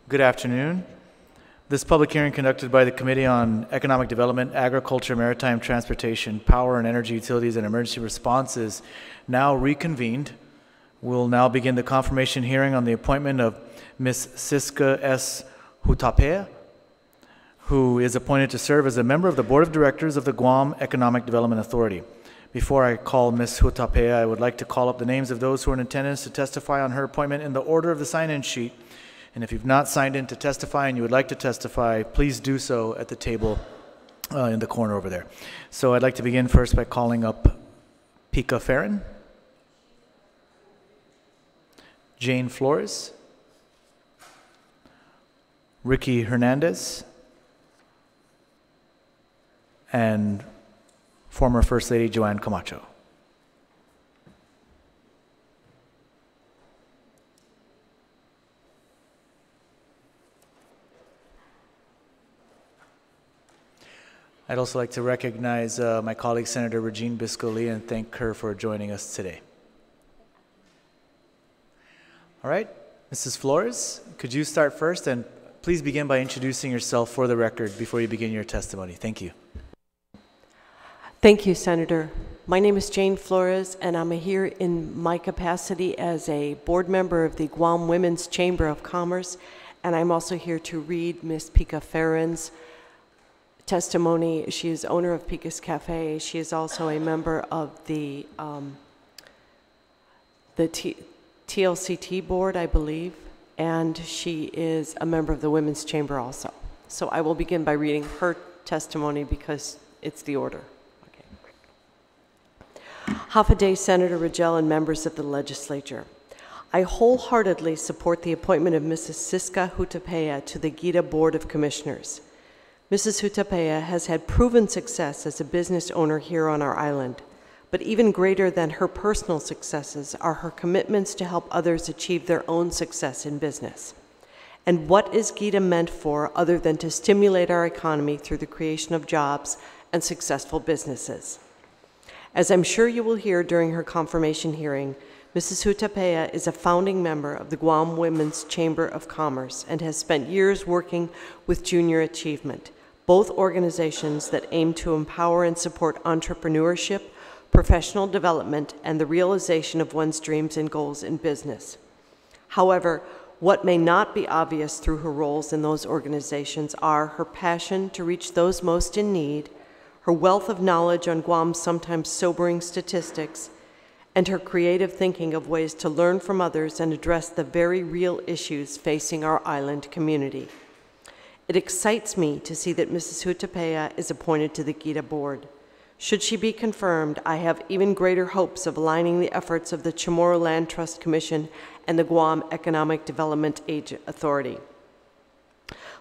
Good afternoon. This public hearing conducted by the Committee on Economic Development, Agriculture, Maritime Transportation, Power and Energy Utilities, and Emergency Response is now reconvened. We'll now begin the confirmation hearing on the appointment of Ms. Siska S. Hutapea, who is appointed to serve as a member of the Board of Directors of the Guam Economic Development Authority. Before I call Ms. Hutapea, I would like to call up the names of those who are in attendance to testify on her appointment in the order of the sign-in sheet. And if you've not signed in to testify and you would like to testify, please do so at the table in the corner over there. So I'd like to begin first by calling up Pika Farron, Jane Flores, Ricky Hernandez, and former First Lady Joanne Camacho. I'd also like to recognize my colleague, Senator Regine Biscoli, and thank her for joining us today. All right, Mrs. Flores, could you start first? And please begin by introducing yourself for the record before you begin your testimony. Thank you. Thank you, Senator. My name is Jane Flores, and I'm here in my capacity as a board member of the Guam Women's Chamber of Commerce, and I'm also here to read Ms. Pika Farron's testimony. She is owner of Pika's Cafe. She is also a member of the TLCT board, I believe, and she is a member of the Women's Chamber also. So I will begin by reading her testimony because it's the order. Okay. Hafa-day, Senator Ridgell, and members of the legislature. I wholeheartedly support the appointment of Mrs. Siska Hutapea to the GITA Board of Commissioners. Mrs. Hutapea has had proven success as a business owner here on our island, but even greater than her personal successes are her commitments to help others achieve their own success in business. And what is GITA meant for other than to stimulate our economy through the creation of jobs and successful businesses? As I'm sure you will hear during her confirmation hearing, Mrs. Hutapea is a founding member of the Guam Women's Chamber of Commerce and has spent years working with Junior Achievement, both organizations that aim to empower and support entrepreneurship, professional development, and the realization of one's dreams and goals in business. However, what may not be obvious through her roles in those organizations are her passion to reach those most in need, her wealth of knowledge on Guam's sometimes sobering statistics, and her creative thinking of ways to learn from others and address the very real issues facing our island community. It excites me to see that Mrs. Hutapea is appointed to the GITA board. Should she be confirmed, I have even greater hopes of aligning the efforts of the Chamorro Land Trust Commission and the Guam Economic Development Authority.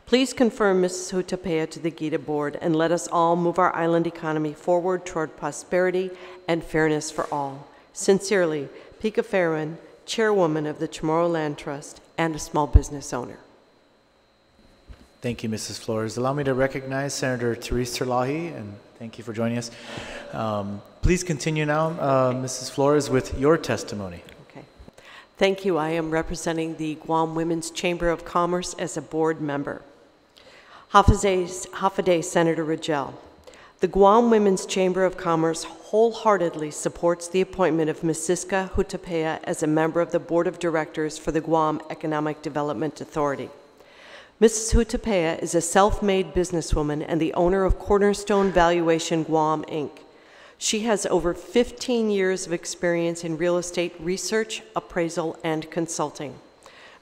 Please confirm Mrs. Hutapea to the GITA board and let us all move our island economy forward toward prosperity and fairness for all. Sincerely, Pika Farron, Chairwoman of the Chamorro Land Trust and a small business owner. Thank you, Mrs. Flores. Allow me to recognize Senator Therese Terlahi, and thank you for joining us. Please continue now, Mrs. Flores, with your testimony. Okay. Thank you. I am representing the Guam Women's Chamber of Commerce as a board member. Hafa-day, Senator Ridgell. The Guam Women's Chamber of Commerce wholeheartedly supports the appointment of Ms. Siska Hutapea as a member of the Board of Directors for the Guam Economic Development Authority. Mrs. Hutapea is a self-made businesswoman and the owner of Cornerstone Valuation Guam, Inc. She has over 15 years of experience in real estate research, appraisal, and consulting.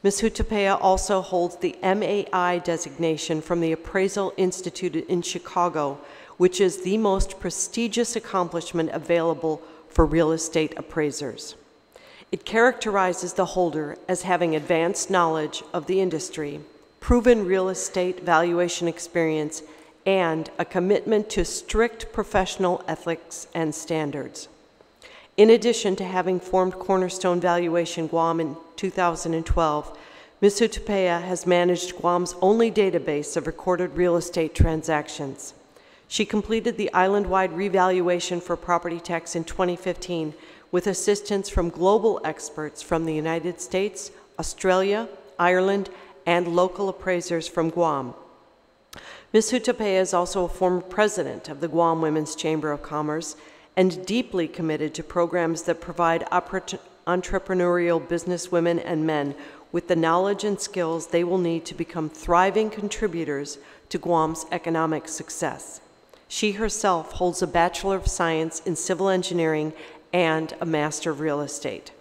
Ms. Hutapea also holds the MAI designation from the Appraisal Institute in Chicago, which is the most prestigious accomplishment available for real estate appraisers. It characterizes the holder as having advanced knowledge of the industry, proven real estate valuation experience, and a commitment to strict professional ethics and standards. In addition to having formed Cornerstone Valuation Guam in 2012, Ms. Hutapea has managed Guam's only database of recorded real estate transactions. She completed the island-wide revaluation for property tax in 2015 with assistance from global experts from the United States, Australia, Ireland, and local appraisers from Guam. Ms. Hutapea is also a former president of the Guam Women's Chamber of Commerce and deeply committed to programs that provide entrepreneurial businesswomen and men with the knowledge and skills they will need to become thriving contributors to Guam's economic success. She herself holds a Bachelor of Science in Civil Engineering and a Master of Real Estate.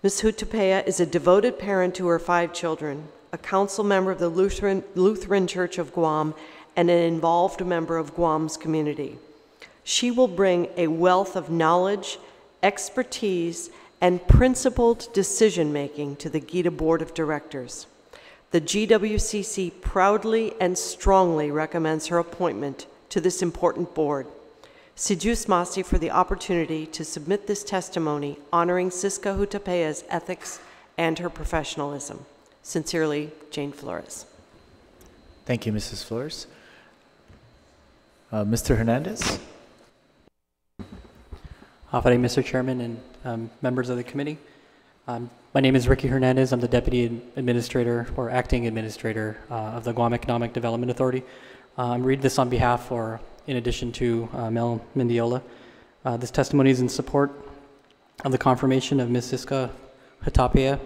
Ms. Hutapea is a devoted parent to her 5 children, a council member of the Lutheran Church of Guam, and an involved member of Guam's community. She will bring a wealth of knowledge, expertise, and principled decision-making to the GITA Board of Directors. The GWCC proudly and strongly recommends her appointment to this important board. Sijus Masi for the opportunity to submit this testimony honoring Siska Hutapea's ethics and her professionalism. Sincerely, Jane Flores. Thank you, Mrs. Flores. Mr. Hernandez? Mr. Chairman and members of the committee. My name is Ricky Hernandez. I'm the Deputy Administrator or Acting Administrator of the Guam Economic Development Authority. I'm reading this on behalf or in addition to Mel Mendiola. This testimony is in support of the confirmation of Ms. Siska Hutapea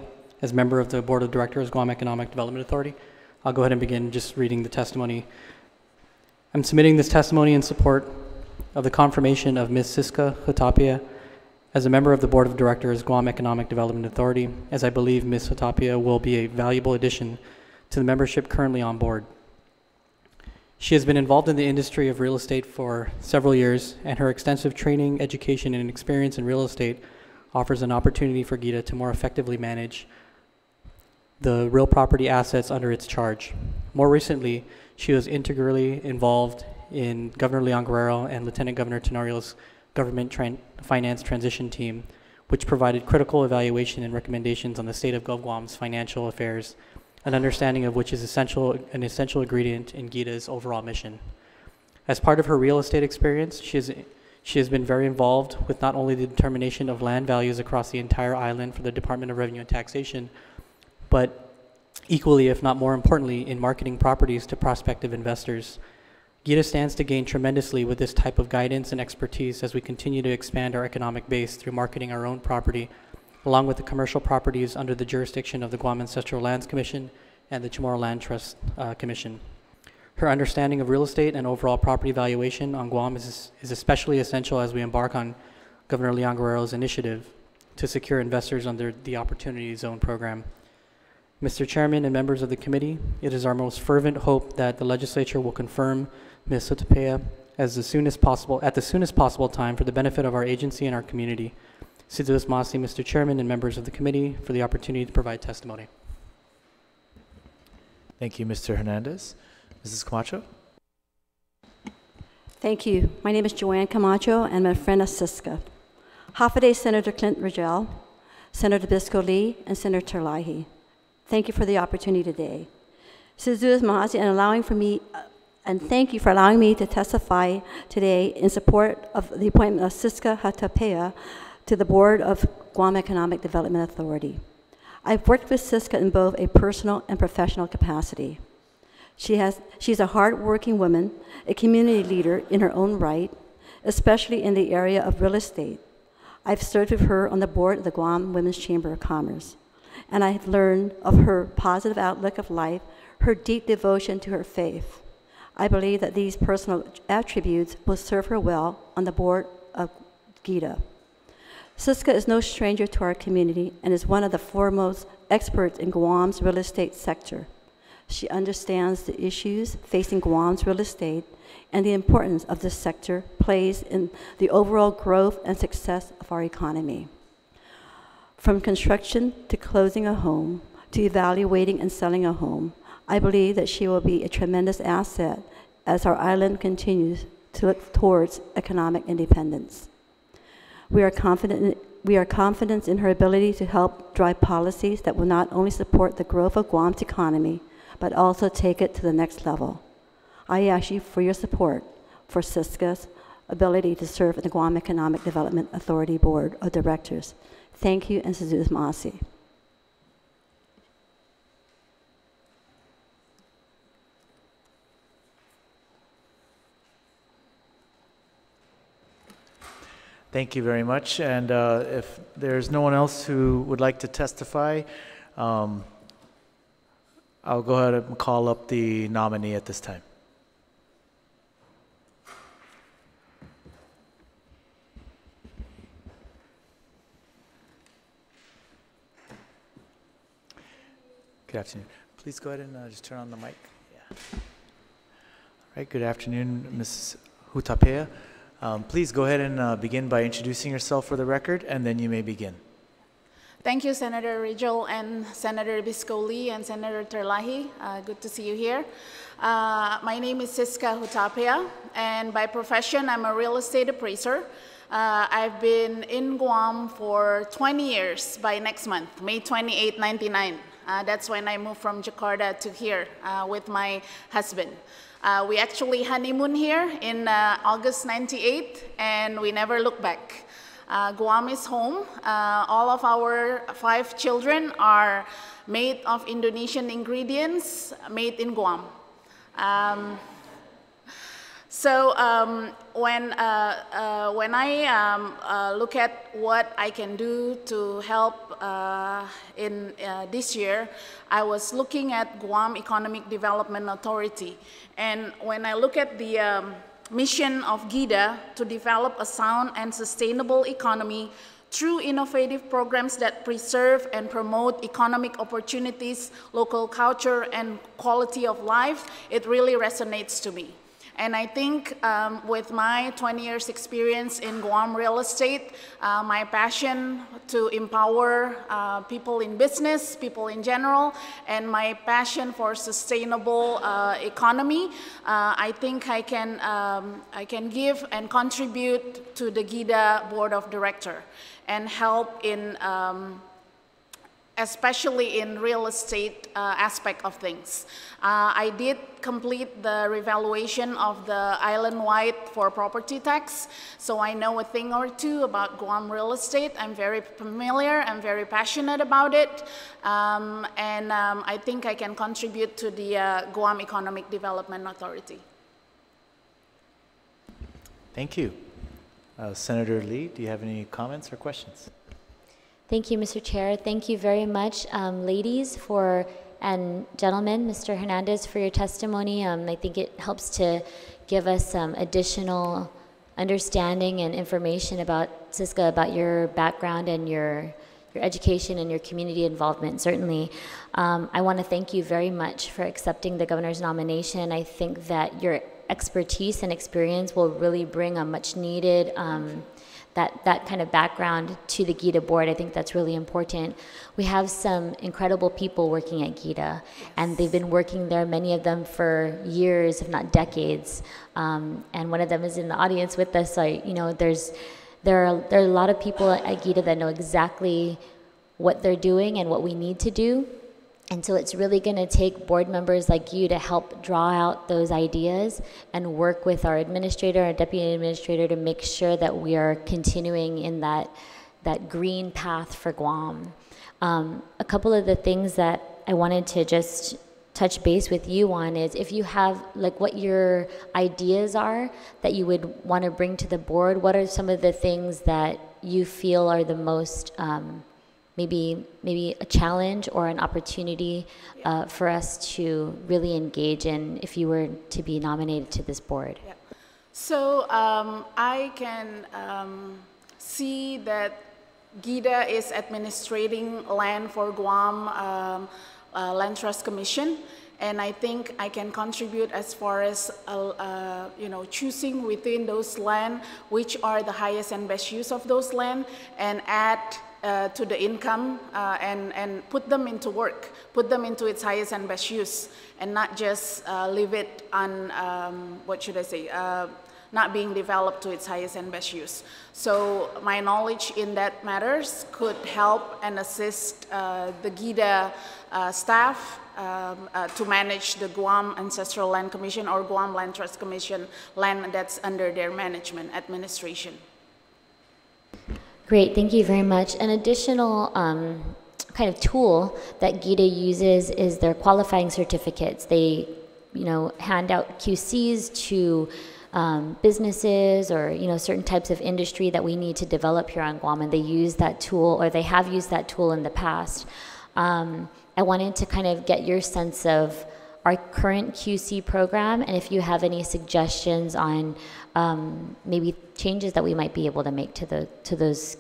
as member of the Board of Directors, Guam Economic Development Authority. I'll go ahead and begin just reading the testimony. I'm submitting this testimony in support of the confirmation of Ms. Siska Hutapea as a member of the Board of Directors, Guam Economic Development Authority, as I believe Ms. Hutapea will be a valuable addition to the membership currently on board. She has been involved in the industry of real estate for several years, and her extensive training, education, and experience in real estate offers an opportunity for GITA to more effectively manage the real property assets under its charge. More recently, she was integrally involved in Governor Leon Guerrero and Lieutenant Governor Tenorio's government finance transition team, which provided critical evaluation and recommendations on the state of Guam's financial affairs, an understanding of which is an essential ingredient in GITA's overall mission. As part of her real estate experience, she has been very involved with not only the determination of land values across the entire island for the Department of Revenue and Taxation, but equally, if not more importantly, in marketing properties to prospective investors. GITA stands to gain tremendously with this type of guidance and expertise as we continue to expand our economic base through marketing our own property, along with the commercial properties under the jurisdiction of the Guam Ancestral Lands Commission and the Chamorro Land Trust Commission. Her understanding of real estate and overall property valuation on Guam is especially essential as we embark on Governor Leon Guerrero's initiative to secure investors under the Opportunity Zone program. Mr. Chairman and members of the committee, it is our most fervent hope that the legislature will confirm Ms. Hutapea at the soonest possible time for the benefit of our agency and our community. Sidus Masi, Mr. Chairman and members of the committee, for the opportunity to provide testimony. Thank you, Mr. Hernandez. Mrs. Camacho? Thank you. My name is Joanne Camacho, and I'm a friend of Siska. Hafaday Senator Clynton Ridgell, Senator Bisco Lee, and Senator Lahi. Thank you for the opportunity today. Sidus Masi, and thank you for allowing me to testify today in support of the appointment of Siska Hutapea to the Board of Guam Economic Development Authority. I've worked with Siska in both a personal and professional capacity. She's a hard-working woman, a community leader in her own right, especially in the area of real estate. I've served with her on the board of the Guam Women's Chamber of Commerce, and I've learned of her positive outlook of life, her deep devotion to her faith. I believe that these personal attributes will serve her well on the board of GITA. Siska is no stranger to our community and is one of the foremost experts in Guam's real estate sector. She understands the issues facing Guam's real estate and the importance of this sector plays in the overall growth and success of our economy. From construction to closing a home, to evaluating and selling a home, I believe that she will be a tremendous asset as our island continues to look towards economic independence. We are confident in her ability to help drive policies that will not only support the growth of Guam's economy, but also take it to the next level. I ask you for your support for Siska's ability to serve in the Guam Economic Development Authority Board of Directors. Thank you, and Sidus Masi. Thank you very much. And if there's no one else who would like to testify, I'll go ahead and call up the nominee at this time. Good afternoon. Please go ahead and just turn on the mic. Yeah. All right, good afternoon, Ms. Hutapea. Please go ahead and begin by introducing yourself for the record, and then you may begin. Thank you, Senator Ridgell and Senator Biscoli and Senator Terlahi. Good to see you here. My name is Siska Hutapea, and by profession, I'm a real estate appraiser. I've been in Guam for 20 years by next month, May 28, 99. That's when I moved from Jakarta to here with my husband. We actually honeymooned here in August 98, and we never looked back. Guam is home. All of our 5 children are made of Indonesian ingredients, made in Guam. When I look at what I can do to help in this year, I was looking at Guam Economic Development Authority. And when I look at the mission of GIDA to develop a sound and sustainable economy through innovative programs that preserve and promote economic opportunities, local culture, and quality of life, it really resonates to me. And I think with my 20 years experience in Guam real estate, my passion to empower people in business, people in general, and my passion for sustainable economy, I think I can give and contribute to the GIDA Board of Directors and help in especially in real estate aspect of things. I did complete the revaluation of the island-wide for property tax, so I know a thing or two about Guam real estate. I'm very familiar, I'm very passionate about it, and I think I can contribute to the Guam Economic Development Authority. Thank you. Senator Lee, do you have any comments or questions? Thank you, Mr. Chair. Thank you very much, ladies, and gentlemen, Mr. Hernandez, for your testimony. I think it helps to give us some additional understanding and information about, Siska, about your background and your education and your community involvement. Certainly, I want to thank you very much for accepting the governor's nomination. I think that your expertise and experience will really bring a much needed that kind of background to the GIDA board. I think that's really important. We have some incredible people working at GIDA, and they've been working there, many of them for years, if not decades. And one of them is in the audience with us. So, you know, there are a lot of people at GIDA that know exactly what they're doing and what we need to do. And so it's really going to take board members like you to help draw out those ideas and work with our administrator, our deputy administrator, to make sure that we are continuing in that green path for Guam. A couple of the things that I wanted to just touch base with you on is if you have, like, what your ideas are that you would want to bring to the board. What are some of the things that you feel are the most maybe a challenge or an opportunity for us to really engage in if you were to be nominated to this board? Yeah. So I can see that GIDA is administrating land for Guam Land Trust Commission, and I think I can contribute as far as choosing within those land which are the highest and best use of those land, and add to the income and put them into work, put them into its highest and best use, and not just leave it on, not being developed to its highest and best use. So my knowledge in that matters could help and assist the GIDA staff to manage the Guam Ancestral Land Commission or Guam Land Trust Commission land that's under their management administration. Great, thank you very much. An additional kind of tool that GIDA uses is their qualifying certificates. They, hand out QCs to businesses or certain types of industry that we need to develop here on Guam, and they use that tool, or they have used that tool in the past. I wanted to kind of get your sense of our current QC program, and if you have any suggestions on maybe changes that we might be able to make to those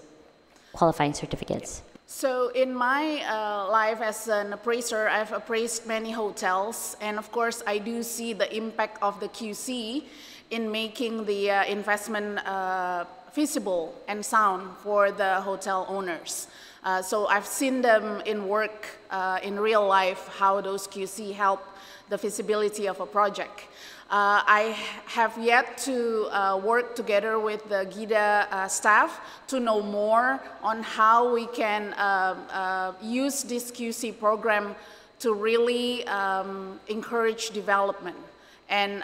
qualifying certificates. So in my life as an appraiser, I've appraised many hotels, and of course I do see the impact of the QC in making the investment feasible and sound for the hotel owners. So I've seen them in work in real life, how those QC help the feasibility of a project. I have yet to work together with the GIDA staff to know more on how we can use this QC program to really encourage development and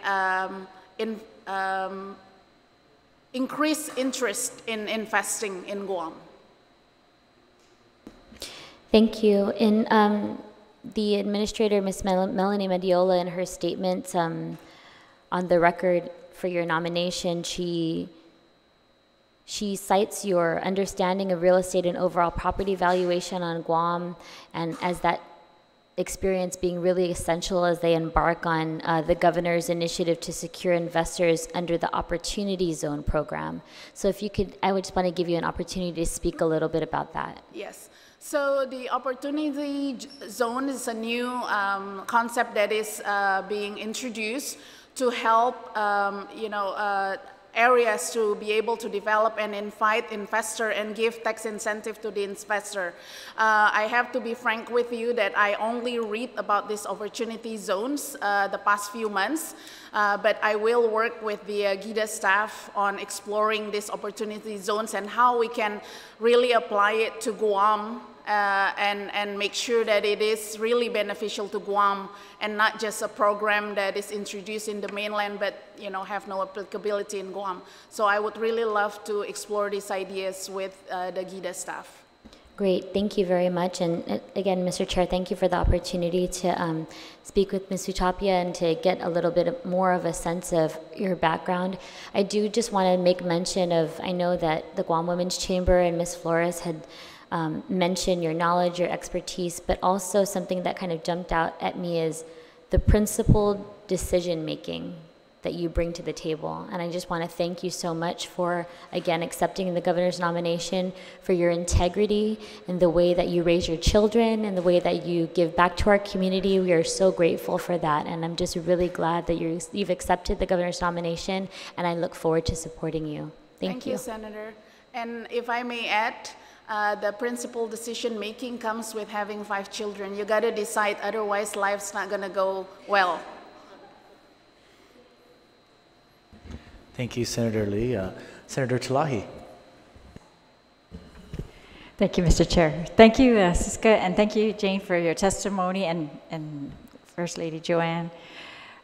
increase interest in investing in Guam. Thank you. In the administrator, Ms. Melanie Mediola, in her statements on the record for your nomination, she cites your understanding of real estate and overall property valuation on Guam, and as that experience being really essential as they embark on the governor's initiative to secure investors under the Opportunity Zone program. So if you could, I would just want to give you an opportunity to speak a little bit about that. Yes. So the Opportunity Zone is a new concept that is being introduced to help, areas to be able to develop and invite investor and give tax incentive to the investor. I have to be frank with you that I only read about these opportunity zones the past few months, but I will work with the GIDA staff on exploring these opportunity zones and how we can really apply it to Guam and make sure that it is really beneficial to Guam and not just a program that is introduced in the mainland but have no applicability in Guam. So I would really love to explore these ideas with the GIDA staff. Great, thank you very much. And again, Mr. Chair, thank you for the opportunity to speak with Ms. Utapia and to get a little bit more of a sense of your background. I do just want to make mention of, I know that the Guam Women's Chamber and Ms. Flores had mentioned your knowledge, your expertise, but also something that kind of jumped out at me is the principled decision-making that you bring to the table. And I just want to thank you so much for, again, accepting the governor's nomination, for your integrity and the way that you raise your children and the way that you give back to our community. We are so grateful for that. And I'm just really glad that you've accepted the governor's nomination, and I look forward to supporting you. Thank you. Thank you, Senator. And if I may add, the principled decision-making comes with having 5 children. You got to decide, otherwise life's not going to go well. Thank you, Senator Lee. Senator Tlahi. Thank you, Mr. Chair. Thank you, Siska, and thank you, Jane, for your testimony, and First Lady Joanne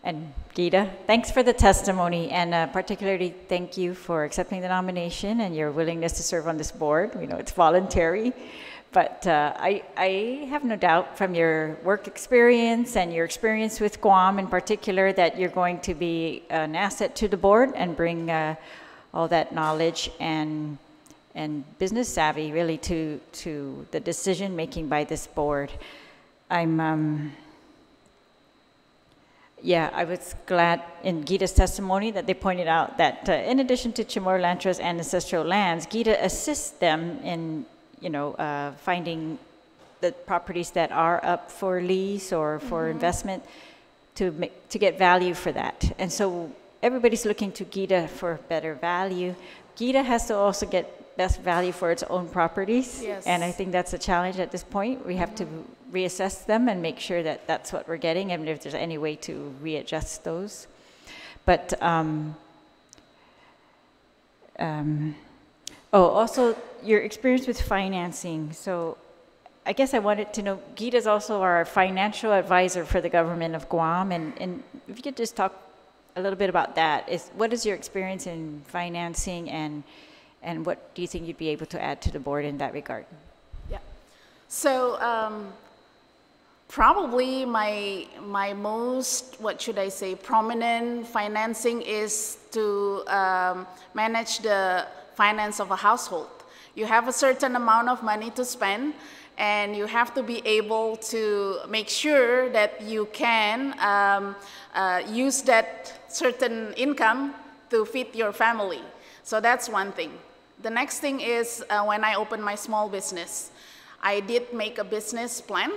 and Gita. Thanks for the testimony, and particularly thank you for accepting the nomination and your willingness to serve on this board. We know it's voluntary, but I have no doubt from your work experience and your experience with Guam in particular that you're going to be an asset to the board and bring all that knowledge and business savvy really to the decision making by this board. Yeah, I was glad in Gita's testimony that they pointed out that in addition to Chamorro Land Trust and ancestral lands, Gita assists them in finding the properties that are up for lease or for investment to get value for that. And so everybody's looking to Gita for better value. Gita has to also get best value for its own properties. Yes. And I think that's a challenge at this point. We have to reassess them and make sure that that's what we're getting, and if there's any way to readjust those. But also your experience with financing. So I guess I wanted to know, Gita is also our financial advisor for the government of Guam, and if you could just talk a little bit about that. What is your experience in financing, and what do you think you'd be able to add to the board in that regard? Yeah. So Probably my most, what should I say, prominent financing is to manage the finance of a household. You have a certain amount of money to spend, and you have to be able to make sure that you can use that certain income to feed your family. So that's one thing. The next thing is when I opened my small business, I did make a business plan.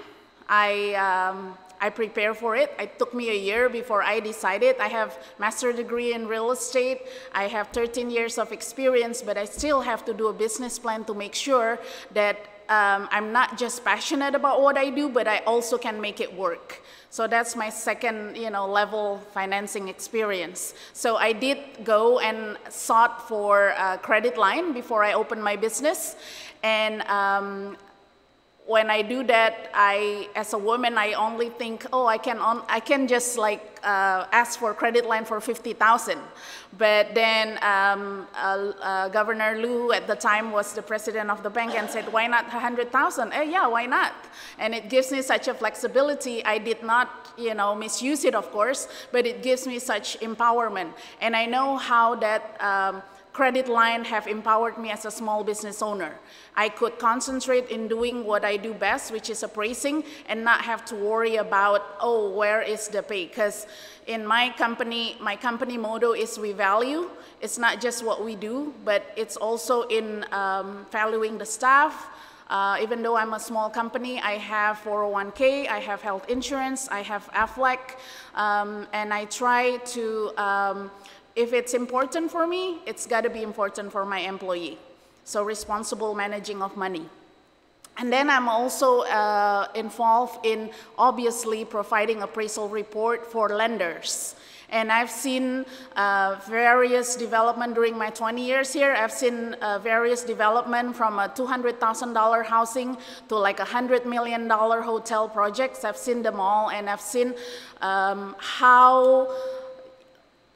I prepared for it. It took me a year before I decided. I have master's degree in real estate. I have 13 years of experience, but I still have to do a business plan to make sure that I'm not just passionate about what I do, but I also can make it work. So that's my second, level financing experience. So I did go and sought for a credit line before I opened my business, and when I do that, as a woman, I only think, oh, I can just ask for a credit line for $50,000. But then Governor Liu at the time was the president of the bank and said, why not 100,000? Yeah, why not? And it gives me such a flexibility. I did not, misuse it, of course, but it gives me such empowerment. And I know how that credit line have empowered me as a small business owner. I could concentrate in doing what I do best, which is appraising, and not have to worry about, oh, where is the pay? Because in my company motto is we value. It's not just what we do, but it's also in valuing the staff. Even though I'm a small company, I have 401k, I have health insurance, I have AFLEC, and I try to, if it's important for me, it's got to be important for my employee. So responsible managing of money. And then I'm also involved in obviously providing appraisal report for lenders. And I've seen various development during my 20 years here. I've seen various development from a $200,000 housing to like $100 million hotel projects. I've seen them all, and I've seen how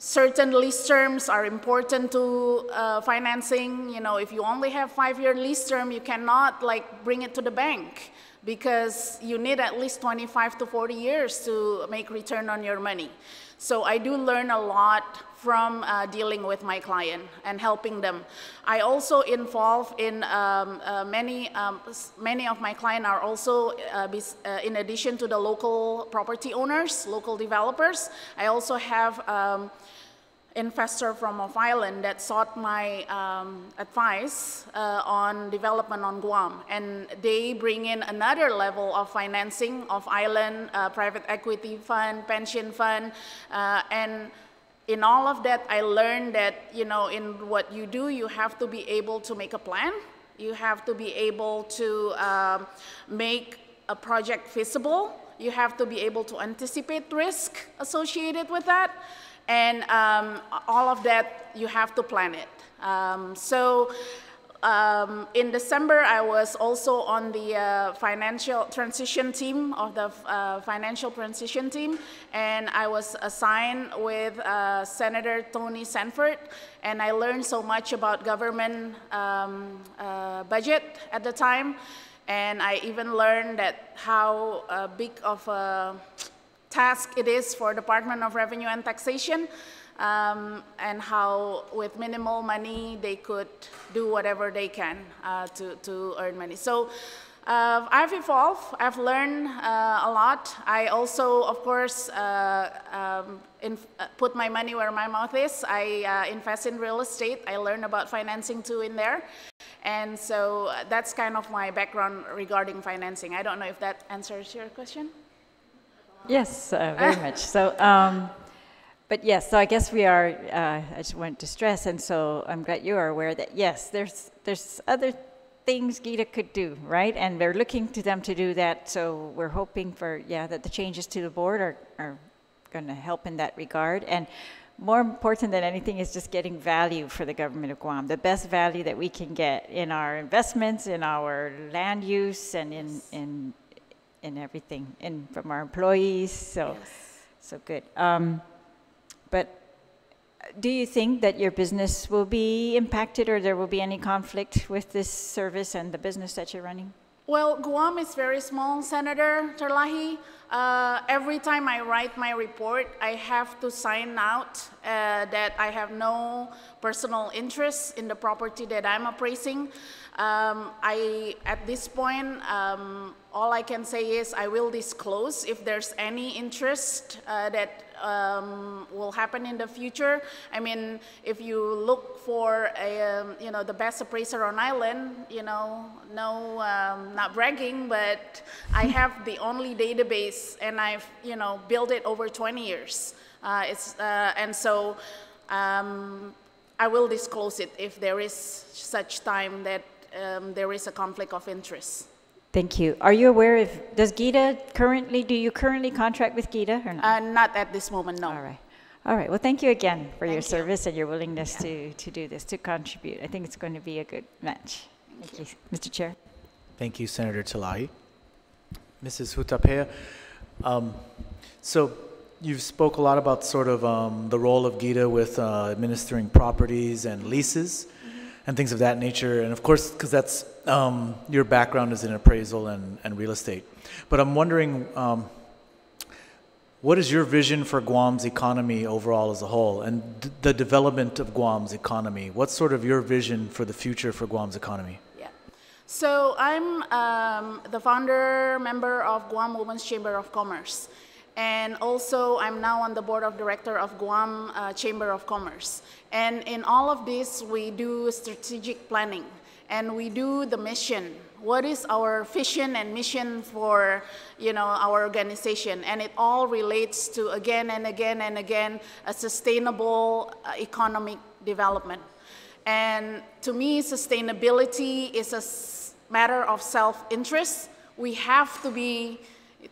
certain lease terms are important to financing. If you only have 5-year lease term, you cannot bring it to the bank because you need at least 25 to 40 years to make return on your money. So I do learn a lot from dealing with my client and helping them. I also involve in many of my clients are also, in addition to the local property owners, local developers, I also have investor from off island that sought my advice on development on Guam, and they bring in another level of financing of island, private equity fund, pension fund, and in all of that I learned that in what you do you have to be able to make a plan, you have to be able to make a project feasible, you have to be able to anticipate risk associated with that. And all of that, you have to plan it. In December, I was also on the financial transition team of the financial transition team, and I was assigned with Senator Tony Sanford, and I learned so much about government budget at the time, and I even learned that how big of a task it is for Department of Revenue and Taxation, and how with minimal money they could do whatever they can to earn money. So I've evolved, I've learned a lot. I also, of course, put my money where my mouth is. I invest in real estate. I learn about financing too in there. And so that's kind of my background regarding financing. I don't know if that answers your question. Yes, very much. So, but yes, so I guess we are, I just wanted to stress, and so I'm glad you are aware that, yes, there's other things Gita could do, right? And we're looking to them to do that, so we're hoping for, that the changes to the board are going to help in that regard. And more important than anything is just getting value for the government of Guam, the best value that we can get in our investments, in our land use, and in everything, from our employees, so good. But do you think that your business will be impacted, or there will be any conflict with this service and the business that you're running? Well, Guam is very small, Senator Terlahi. Every time I write my report, I have to sign out that I have no personal interest in the property that I'm appraising. At this point, all I can say is I will disclose if there's any interest that will happen in the future. I mean, if you look for the best appraiser on island, not bragging, but I have the only database, and I've built it over 20 years. And so I will disclose it if there is such time that there is a conflict of interest. Thank you. Are you aware if, do you currently contract with GITA or not? Not at this moment, no. All right. All right. Well, thank you again for your service and your willingness to do this, to contribute. I think it's going to be a good match. Thank you. Mr. Chair. Thank you, Senator Terlahi. Mrs. Hutapea, so you've spoke a lot about sort of the role of GITA with administering properties and leases and things of that nature. And of course, because that's your background is in appraisal and real estate. But I'm wondering, what is your vision for Guam's economy overall as a whole and the development of Guam's economy? What's sort of your vision for the future for Guam's economy? Yeah. So I'm the founder member of Guam Women's Chamber of Commerce. And also, I'm now on the board of director of Guam Chamber of Commerce. And in all of this, we do strategic planning, and we do the mission. What is our vision and mission for, our organization? And it all relates to, again and again and again, a sustainable economic development. And to me, sustainability is a matter of self-interest. We have to be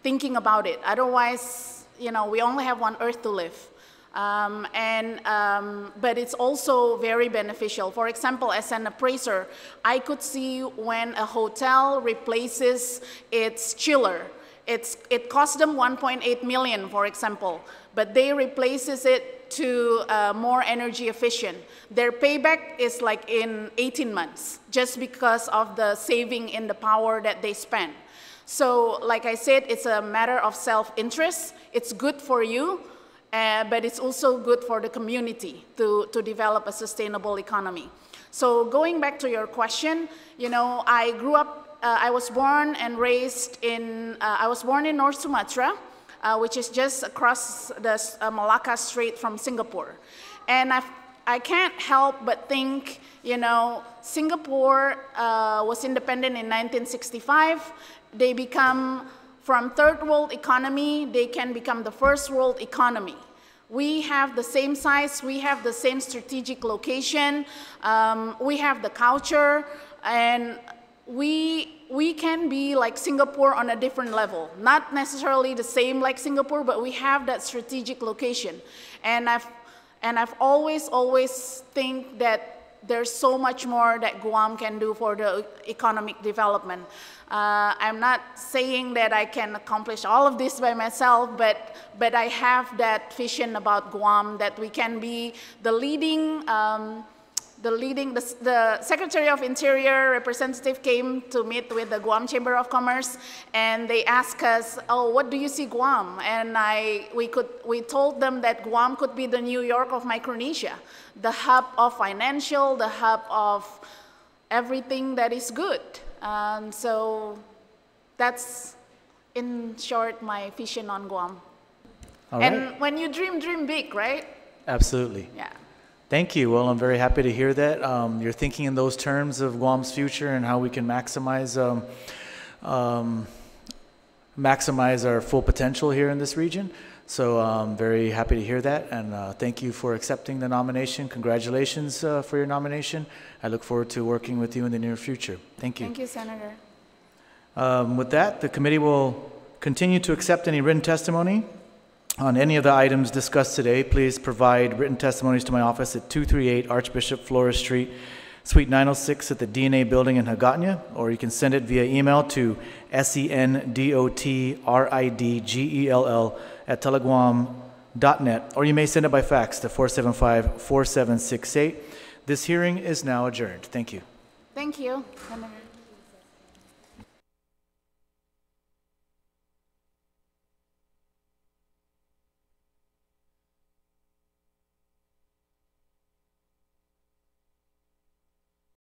thinking about it. Otherwise, we only have one earth to live. But it's also very beneficial. For example, as an appraiser, I could see when a hotel replaces its chiller. It costs them $1.8 million, for example, but they replaces it to more energy efficient. Their payback is like in 18 months, just because of the saving in the power that they spend. So, like I said, it's a matter of self-interest. It's good for you, but it's also good for the community to develop a sustainable economy. So, going back to your question, I grew up, I was born and raised in, North Sumatra, which is just across the Malacca Strait from Singapore. And I can't help but think, Singapore was independent in 1965. They become, from third world economy, they can become the first world economy. We have the same size, we have the same strategic location, we have the culture, and we can be like Singapore on a different level. Not necessarily the same like Singapore, but we have that strategic location. And I've always think that there's so much more that Guam can do for the economic development. I'm not saying that I can accomplish all of this by myself, but I have that vision about Guam that we can be the leading, the Secretary of Interior representative came to meet with the Guam Chamber of Commerce, and they asked us, oh, what do you see Guam? And we told them that Guam could be the New York of Micronesia, the hub of financial, the hub of everything that is good. So that's, in short, my vision on Guam. All right. And when you dream big, right? Absolutely. Yeah. Thank you. Well, I'm very happy to hear that. You're thinking in those terms of Guam's future and how we can maximize our full potential here in this region. So I'm very happy to hear that, and thank you for accepting the nomination. Congratulations for your nomination. I look forward to working with you in the near future. Thank you. Thank you, Senator. With that, the committee will continue to accept any written testimony on any of the items discussed today. Please provide written testimonies to my office at 238 Archbishop Flores Street, Suite 906 at the DNA building in Hagåtña, or you can send it via email to sendotridgell@teleguam.net, or you may send it by fax to 475-4768. This hearing is now adjourned. Thank you. Thank you, Senator.